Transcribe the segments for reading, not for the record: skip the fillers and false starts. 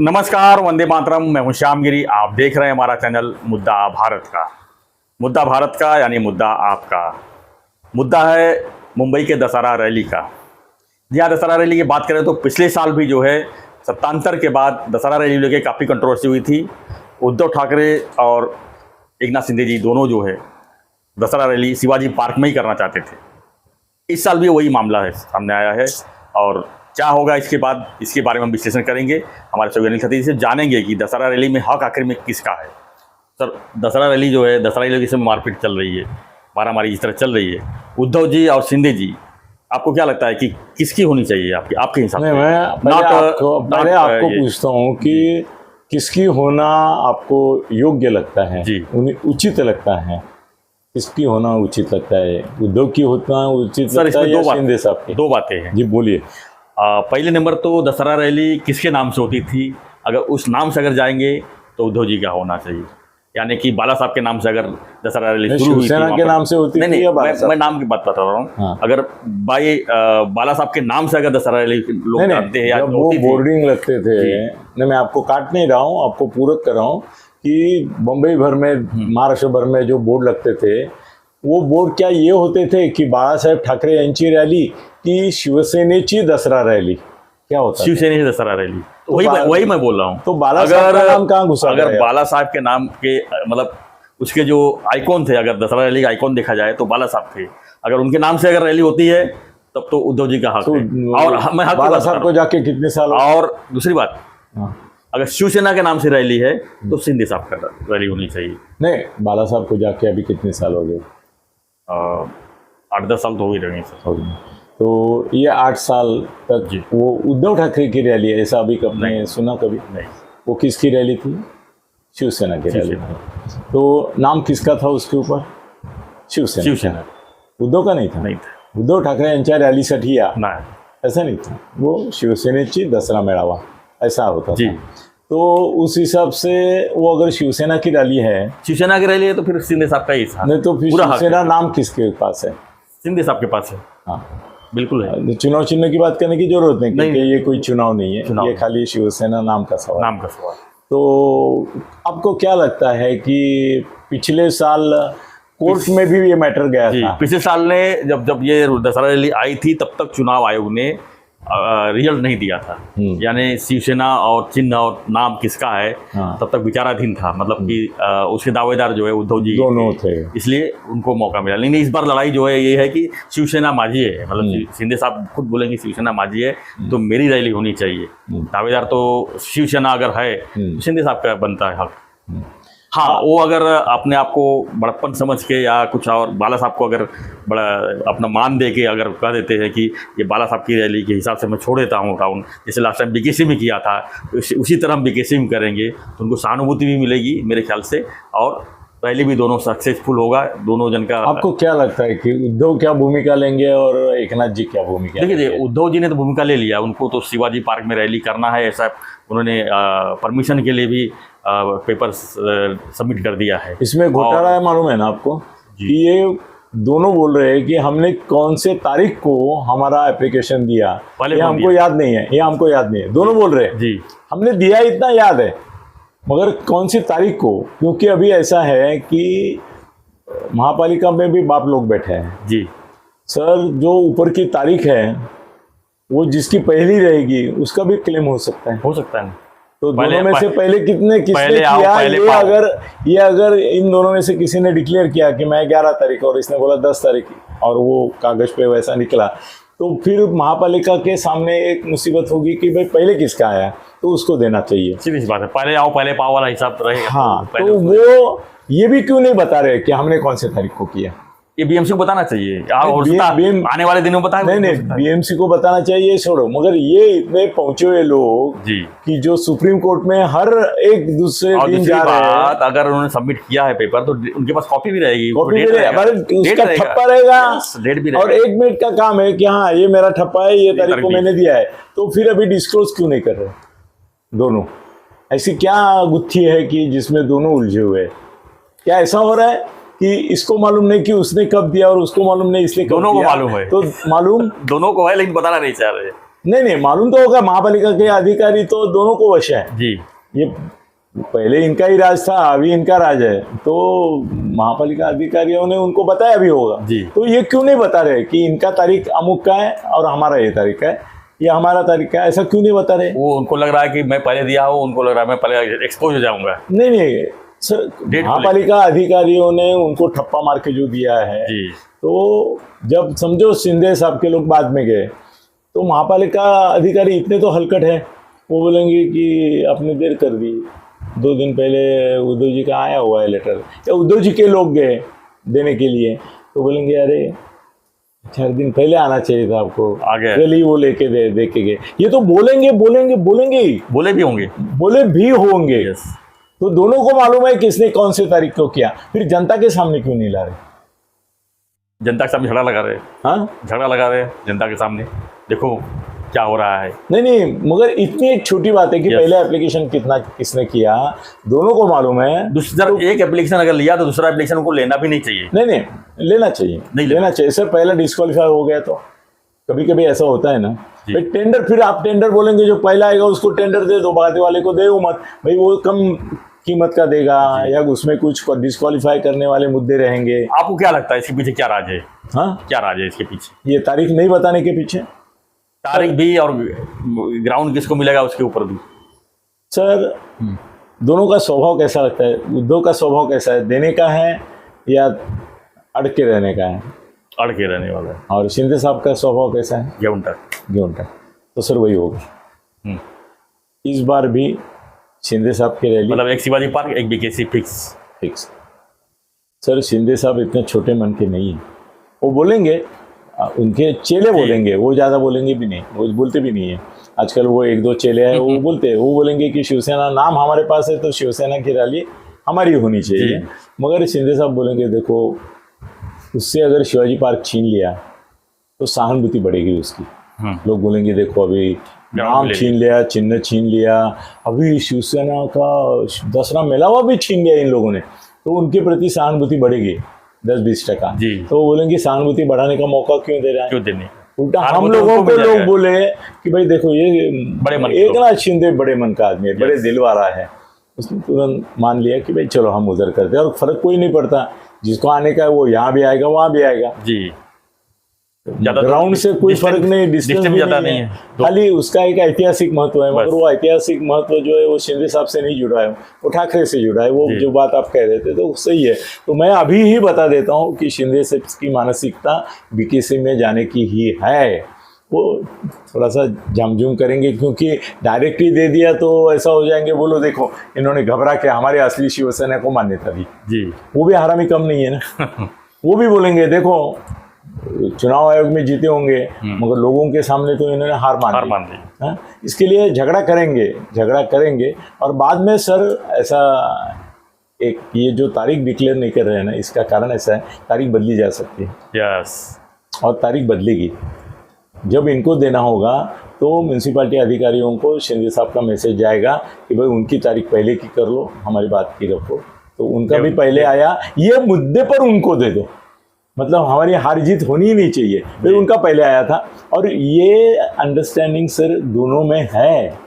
नमस्कार, वंदे मातरम। मैं हूं श्यामगिरी। आप देख रहे हैं हमारा चैनल मुद्दा भारत का। मुद्दा भारत का यानी मुद्दा आपका। मुद्दा है मुंबई के दशहरा रैली का। जी हाँ, दशहरा रैली की बात करें तो पिछले साल भी जो है सत्तांतर के बाद दशहरा रैली लेके काफ़ी कंट्रोवर्सी हुई थी। उद्धव ठाकरे और एकनाथ शिंदे जी दोनों जो है दशहरा रैली शिवाजी पार्क में ही करना चाहते थे। इस साल भी वही मामला है सामने आया है और क्या होगा इसके बाद, इसके बारे में हम विश्लेषण करेंगे। हमारे सहयोगी साथी से जानेंगे कि दशहरा रैली में हक आखिर में किसका है। सर, दशहरा रैली जो है, दशहरा रैली के मारपीट चल रही है, मारामारी इस तरह चल रही है, उद्धव जी और शिंदे जी, आपको क्या लगता है कि किसकी होनी चाहिए आपके हिसाब से? मैं पहले आपको पूछता हूँ कि किसकी होना आपको योग्य लगता है, उन्हें उचित लगता है, किसकी होना उचित लगता है? उद्धव की होना उचित लगता है या शिंदे साहब की? दो बातें हैं जी, बोलिए। पहले नंबर तो दशहरा रैली किसके नाम से होती थी? अगर उस नाम से अगर जाएंगे तो उद्धव जी का होना चाहिए, यानी कि बाला साहब के नाम से अगर दशहरा रैली शुरू हुई थी, के नाम से होती थी या मैं नाम की बात बता रहा हूँ। हाँ। अगर बाला साहब के नाम से अगर दशहरा रैली लोग जानते हैं या वो बोर्डिंग लगते थे, नहीं मैं आपको काट नहीं रहा हूँ, आपको पूरक कर रहा हूँ कि बम्बई भर में, महाराष्ट्र भर में जो बोर्ड लगते थे, वो बोर्ड क्या ये होते थे कि बाळासाहेब ठाकरे यांची रॅली की शिवसेनेची दसरा रैली? क्या होता? शिवसेनेची दसरा रैली, वही मैं बोल रहा हूँ। तो बाला साहब का नाम कहाँ घुसा? अगर बाला साहब के नाम के मतलब उसके जो आइकॉन थे, अगर दसरा रैली का आइकॉन देखा जाए तो बाला साहब थे। अगर उनके नाम से अगर रैली होती है तब तो उद्धव जी का हक है। और मैं बाला साहब को जाके कितने साल? और दूसरी बात, अगर शिवसेना के नाम से रैली है तो शिंदे साहब का रैली होनी चाहिए। नहीं, बाला साहब को जाके अभी कितने साल हो गए? 8-10 साल तो हो ही रहे हैं। तो ये 8 साल तक वो उद्धव ठाकरे की रैली है, ऐसा अभी आपने सुना कभी? नहीं। वो किसकी रैली थी? शिवसेना की रैली थी। तो नाम किसका था उसके ऊपर? शिवसेना। उद्धव का नहीं था? उद्धव ठाकरे यांच्या रॅलीसाठी या, ऐसा नहीं था। वो शिवसेनेची दसरा मेळावा ऐसा होता था। तो उस हिसाब से वो अगर शिवसेना की रैली है तो फिर शिंदे साहब का ही था। नहीं तो फिर शिवसेना नाम किसके पास है? शिंदे साहब के पास है। हाँ, बिल्कुल है। चुनाव चिन्ह की बात करने की जरूरत नहीं, क्योंकि ये कोई चुनाव नहीं है, ये खाली शिवसेना नाम का सवाल। तो आपको क्या लगता है कि पिछले साल कोर्ट में भी ये मैटर गया था? पिछले साल ने जब ये दशहरा रैली आई थी तब तक चुनाव आयोग ने रिजल्ट नहीं दिया था, यानी शिवसेना और चिन्ह और नाम किसका है तब तक विचाराधीन था। मतलब कि उसके दावेदार जो है उद्धव जी दोनों थे, इसलिए उनको मौका मिला। लेकिन इस बार लड़ाई जो है ये है कि शिवसेना माझी है, मतलब शिंदे साहब खुद बोलेंगे शिवसेना माझी है तो मेरी रैली होनी चाहिए। दावेदार तो शिवसेना अगर है तो शिंदे साहब का बनता है हक। हाँ, वो अगर अपने आप को बड़प्पन समझ के या कुछ और बाला साहब को अगर बड़ा अपना मान दे के अगर कह देते हैं कि ये बाला साहब की रैली के हिसाब से मैं छोड़ देता हूँ राउंड, जैसे लास्ट टाइम बीकेसी में किया था, तो उसी तरह हम बीकेसी में करेंगे तो उनको सहानुभूति भी मिलेगी मेरे ख्याल से, और रैली भी दोनों सक्सेसफुल होगा, दोनों जन का। आपको क्या लगता है कि उद्धव क्या भूमिका लेंगे और एकनाथ जी क्या भूमिका? देखिए, उद्धव जी ने तो भूमिका ले लिया, उनको तो शिवाजी पार्क में रैली करना है, ऐसा उन्होंने परमिशन के लिए भी पेपर सबमिट कर दिया है। इसमें घोटाला है, मालूम है ना आपको? कि ये दोनों बोल रहे हैं कि हमने कौन से तारीख को हमारा एप्लीकेशन दिया, ये हमको याद नहीं है, ये हमको याद नहीं है। दोनों बोल रहे हैं जी हमने दिया इतना याद है, मगर कौन सी तारीख को? क्योंकि अभी ऐसा है कि महापालिका में भी बाप लोग बैठे हैं जी सर, जो ऊपर की तारीख है वो जिसकी पहली रहेगी उसका भी क्लेम हो सकता है। तो दोनों में से पहले किसने किया? ये अगर इन दोनों में से किसी ने डिक्लेयर किया कि मैं 11 तारीख और इसने बोला 10 तारीख और वो कागज पे वैसा निकला, तो फिर महापालिका के सामने एक मुसीबत होगी कि भाई पहले किसका आया, तो उसको देना चाहिए। सीधी सी बात है, पहले आओ पहले पाओ वाला हिसाब रहेगा। हाँ, तो वो ये भी क्यों नहीं बता रहे कि हमने कौन से तारीख को किया? ये बीएमसी को बताना चाहिए, आने वाले दिनों में बताएं। नहीं, बीएमसी को बताना चाहिए, छोड़ो, मगर ये इतने पहुंचे हुए लोग जी कि जो सुप्रीम कोर्ट में हर एक दूसरे दिन जा रहे हैं। अगर उन्होंने सबमिट किया है पेपर तो उनके पास कॉपी भी रहेगी, उसका ठप्पा रहेगा, डेट भी और 1 मिनट का काम है कि हाँ ये मेरा ठप्पा है, ये तारीख को मैंने दिया है, तो फिर अभी डिस्क्लोज क्यों नहीं कर रहे दोनों? ऐसी क्या गुत्थी है कि जिसमें दोनों उलझे हुए? क्या ऐसा हो रहा है कि इसको मालूम नहीं कि उसने कब दिया और उसको मालूम नहीं इसलिए दोनों को मालूम है? तो मालूम दोनों को है, लेकिन बताना नहीं चाह रहे। नहीं नहीं, मालूम तो होगा, महापालिका के अधिकारी तो दोनों को वश है जी। ये पहले इनका ही राज था, अभी इनका राज है, तो महापालिका अधिकारियों ने उनको बताया भी होगा जी। तो ये क्यों नहीं बता रहे कि इनका तारीख अमुक का है और हमारा ये तारीख है, या हमारा तारीख का है, ऐसा क्यों नहीं बता रहे? वो उनको लग रहा है कि मैं पहले दिया हूँ, उनको लग रहा है मैं पहले एक्सपोज हो जाऊंगा। नहीं नहीं सर, महापालिका अधिकारियों ने उनको ठप्पा मार के जो दिया है जी। तो जब समझो शिंदे साहब के लोग बाद में गए तो महापालिका अधिकारी इतने तो हलकट है, वो बोलेंगे कि आपने देर कर दी, 2 दिन पहले उद्धव जी का आया हुआ है लेटर, या उद्धव जी के लोग गए देने के लिए तो बोलेंगे अरे 4 दिन पहले आना चाहिए था आपको, आगे पहले ही वो लेके दे के गए। ये तो बोलेंगे बोलेंगे बोलेंगे ही, बोले भी होंगे, बोले भी होंगे। यस। तो दोनों को मालूम है किसने कौन से तारीख को किया, फिर जनता के सामने क्यों नहीं ला रहे? जनता के सामने झगड़ा लगा रहे, हाँ झगड़ा लगा रहे जनता के सामने, देखो क्या हो रहा है। नहीं नहीं, मगर इतनी एक छोटी बात है कि Yes. पहले एप्लीकेशन कितना किसने किया, दोनों को मालूम है। दूसरा एक एप्लीकेशन अगर लिया तो दूसरा एप्लीकेशन उनको लेना भी नहीं चाहिए। नहीं नहीं, लेना चाहिए, नहीं लेना चाहिए सर। पहला डिस्क्वालीफाई हो गया तो कभी कभी ऐसा होता है ना भाई, टेंडर, फिर आप टेंडर बोलेंगे जो पहला आएगा उसको टेंडर दे दो, बाकी वाले को दे मत भाई, वो कम कीमत का देगा या उसमें कुछ डिस्क्वालीफाई करने वाले मुद्दे रहेंगे। आपको क्या लगता है इसके पीछे क्या राज है? हाँ, क्या राज है इसके पीछे? ये तारीख नहीं बताने के पीछे तारीख भी और ग्राउंड किसको मिलेगा उसके ऊपर भी। सर दोनों का स्वभाव कैसा लगता है? उद्धव का स्वभाव कैसा है, देने का है या अड़ के रहने का है? अड़ के रहने वाला है। और शिंदे साहब का स्वभाव कैसा है? गेउंटा। तो सर वही होगा इस बार भी। शिंदे साहब की रैली मतलब एक शिवाजी पार्क, एक बीकेसी फिक्स। सर शिंदे साहब इतने छोटे मन के नहीं है, वो बोलेंगे, उनके चेले बोलेंगे, वो ज़्यादा बोलेंगे भी नहीं, वो बोलते भी नहीं है। आजकल वो 1-2 चेले हैं वो बोलते हैं, वो बोलेंगे कि शिवसेना नाम हमारे पास है तो शिवसेना की रैली हमारी होनी चाहिए। मगर शिंदे साहब बोलेंगे देखो, उससे अगर शिवाजी पार्क छीन लिया तो सहानुभूति बढ़ेगी उसकी। लोग बोलेंगे देखो अभी नाम छीन लिया, चिन्ह छीन लिया, अभी शिवसेना का दसरा मेलावा भी छीन लिया इन लोगों ने, तो उनके प्रति सहानुभूति बढ़ेगी 10-20%। तो वो बोलेंगे सहानुभूति बढ़ाने का मौका क्यों दे रहा है? क्यों देने? उल्टा हम लोगों को लोग बोले कि भाई देखो ये बड़े मन एकनाथ शिंदे बड़े मन का आदमी है, बड़े दिल वाला है। उसने तुरंत मान लिया कि भाई चलो हम उधर करते हैं, और फर्क कोई नहीं पड़ता, जिसको आने का है वो यहाँ भी आएगा वहाँ भी आएगा जी। ग्राउंड से कोई फर्क नहीं, डिस्टेंस भी ज्यादा नहीं है। खाली उसका एक ऐतिहासिक महत्व है, मगर वो ऐतिहासिक महत्व जो है वो शिंदे साहब से नहीं जुड़ा है, वो ठाकरे से जुड़ा है। वो जो बात आप कह रहे थे तो सही है। तो मैं अभी ही बता देता हूँ कि शिंदे साहब की मानसिकता बीकेसी में जाने की ही है। वो थोड़ा सा झमझूम करेंगे, क्योंकि डायरेक्टली दे दिया तो ऐसा हो जाएंगे, बोलो देखो इन्होंने घबरा के हमारे असली शिवसेना को मान्यता दी जी। वो भी हरामी कम नहीं है ना वो भी बोलेंगे देखो चुनाव आयोग में जीते होंगे मगर लोगों के सामने तो इन्होंने हार मान ली। इसके लिए झगड़ा करेंगे और बाद में सर ऐसा एक ये जो तारीख डिक्लेयर नहीं कर रहे हैं ना, इसका कारण ऐसा है तारीख बदली जा सकती है। यस। और तारीख बदलेगी जब इनको देना होगा तो म्यूनसिपालिटी अधिकारियों को शिंदे साहब का मैसेज जाएगा कि भाई उनकी तारीख पहले की कर लो, हमारी बात की रखो। तो उनका भी पहले आया, ये मुद्दे पर उनको दे दो, मतलब हमारी हार जीत होनी ही नहीं चाहिए, फिर उनका पहले आया था। और ये अंडरस्टैंडिंग सर दोनों में है,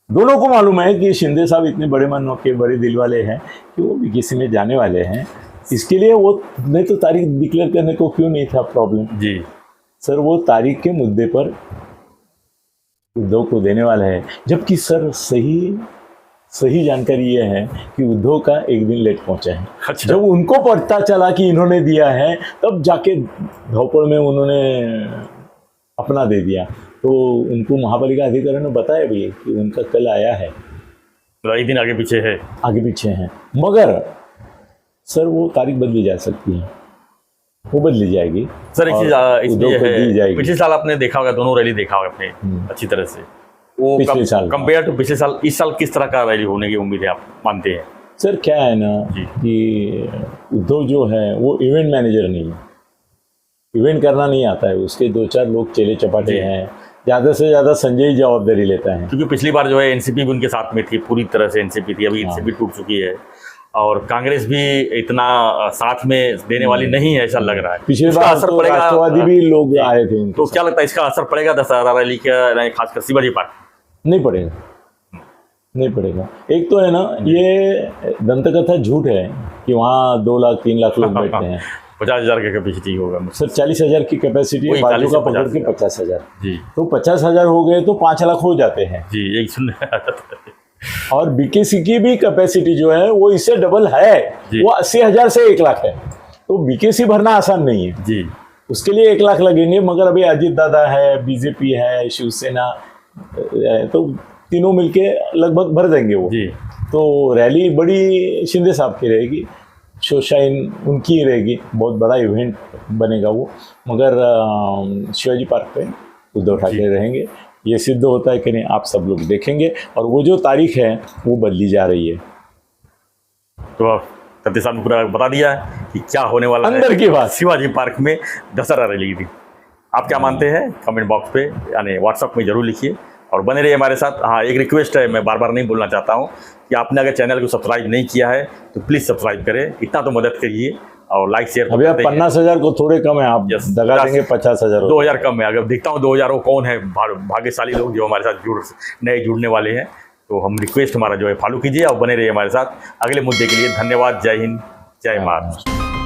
दोनों को मालूम है कि शिंदे साहब इतने बड़े मन के बड़े दिल वाले हैं कि वो भी किसी में जाने वाले हैं। इसके लिए वो नहीं तो तारीख डिक्लेयर करने को क्यों नहीं था प्रॉब्लम जी सर, वो तारीख के मुद्दे पर उद्धव को देने वाला है। जबकि सर सही जानकारी ये है कि उद्धव का एक दिन लेट पहुंचा है। अच्छा। जब उनको पता चला कि इन्होंने दिया है तब जाके धौपड़ में उन्होंने अपना दे दिया, तो उनको महापालिका अधिकारी ने बताया भी कि उनका कल आया है, तो एक दिन आगे पीछे है। मगर सर वो तारीख बदली जा सकती है, वो बदली जाएगी सर। एक चीज इसमें है, पिछले साल आपने देखा होगा, दोनों रैली देखा होगा आपने अच्छी तरह से, वो पिछले साल कंपेयर टू पिछले साल, इस साल किस तरह का रैली होने की उम्मीद है, आप मानते हैं? सर क्या है ना कि उद्धव जो है वो इवेंट मैनेजर नहीं है, इवेंट करना नहीं आता है, उसके 2-4 लोग चेले चपाटे हैं, ज़्यादा से ज़्यादा संजय ही जवाबदारी लेता है। क्योंकि पिछली बार जो है एनसीपी भी उनके साथ में थी, पूरी तरह से एनसीपी थी, अभी एनसीपी टूट चुकी है और कांग्रेस भी इतना साथ में देने वाली नहीं है ऐसा लग रहा है। पिछले इसका बार असर तो पड़ेगा, राष्ट्रवादी भी लोग आए थे उनके तो साथ। क्या लगता है इसका असर पड़ेगा दशहरा रैली का, खासकर शिवाजी पार्क? नहीं पड़ेगा, नहीं पड़ेगा। एक तो है ना, ये दंतकथा झूठ है कि वहाँ 2 लाख 3 लाख लोग बैठते हैं। 50,000 की कैपेसिटी होगा सर 40,000 की कैपेसिटी है, वही बाजू 40 का से पकड़ के 50,000। 50,000। जी तो 50,000 हो गए तो 5 लाख हो जाते हैं। जी, यही सुनने आया था। और बीकेसी की भी कैपेसिटी जो है वो इससे डबल है, जी। वो 80,000 से 1 लाख है। तो बीकेसी भरना आसान नहीं है, जी उसके लिए 1 लाख लगेंगे। मगर अभी अजीत दादा है, बीजेपी है, शिवसेना, तो तीनों मिलके लगभग भर देंगे वो। जी तो रैली बड़ी शिंदे साहब की रहेगी, शोशाइन उनकी ही रहेगी, बहुत बड़ा इवेंट बनेगा वो। मगर शिवाजी पार्क पे उद्धव ठाकरे रहेंगे। ये सिद्ध होता है कि नहीं, आप सब लोग देखेंगे। और वो जो तारीख है वो बदली जा रही है। तो सत्य साहब ने पूरा बता दिया है कि क्या होने वाला है अंदर की बात। शिवाजी पार्क में दशहरा रैली की। आप क्या मानते हैं कमेंट बॉक्स पे यानी व्हाट्सएप में जरूर लिखिए और बने रहिए हमारे साथ। हाँ, एक रिक्वेस्ट है, मैं बार बार नहीं बोलना चाहता हूँ कि आपने अगर चैनल को सब्सक्राइब नहीं किया है तो प्लीज़ सब्सक्राइब करें, इतना तो मदद करिए और लाइक शेयर। अभी आप 50,000 को थोड़े कम है, आप Yes, दगा देंगे 50,000। 2,000 कम है। अगर दिखता हूँ 2,000 वो कौन है, भाग्यशाली लोग जो हमारे साथ नए जुड़ने वाले हैं। तो हम रिक्वेस्ट हमारा जो है फॉलो कीजिए और बने रहिए हमारे साथ। अगले मुद्दे के लिए धन्यवाद। जय हिंद, जय महाराष्ट्र।